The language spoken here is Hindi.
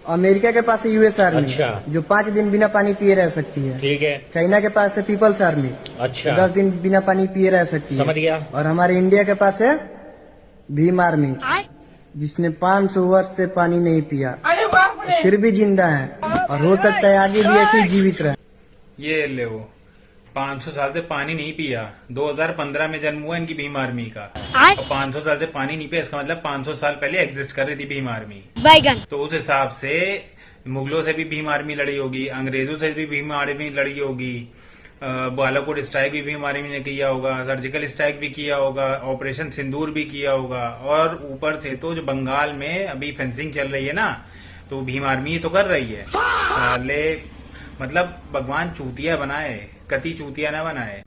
अमेरिका के पास है यूएस आर्मी, अच्छा। जो 5 दिन बिना पानी पिए रह सकती है। ठीक है। चाइना के पास है पीपल्स आर्मी, अच्छा। 10 दिन बिना पानी पिए रह सकती है। समझ गया। और हमारे इंडिया के पास है भीम आर्मी, जिसने 500 वर्ष से पानी नहीं पिया, फिर भी जिंदा है और हो सकता है आगे भी ऐसे ही जीवित रहे। ये ले वो 500 साल से पानी नहीं पिया, 2015 में जन्म हुआ इनकी भीम आर्मी का, और 500 साल से पानी नहीं पिया, इसका मतलब 500 साल पहले एग्जिस्ट कर रही थी भीम आर्मी। तो उस हिसाब से मुगलों से भी भीम आर्मी लड़ी होगी, अंग्रेजों से भी भीम आर्मी लड़ी होगी, बालाकोट स्ट्राइक भी भीम आर्मी ने किया होगा, सर्जिकल स्ट्राइक भी किया होगा, ऑपरेशन सिंदूर भी किया होगा, और ऊपर से तो जो बंगाल में अभी फेंसिंग चल रही है ना, तो भीम आर्मी ही तो कर रही है। साले मतलब भगवान चूतिया बनाए, कति चूतिया ना बनाए।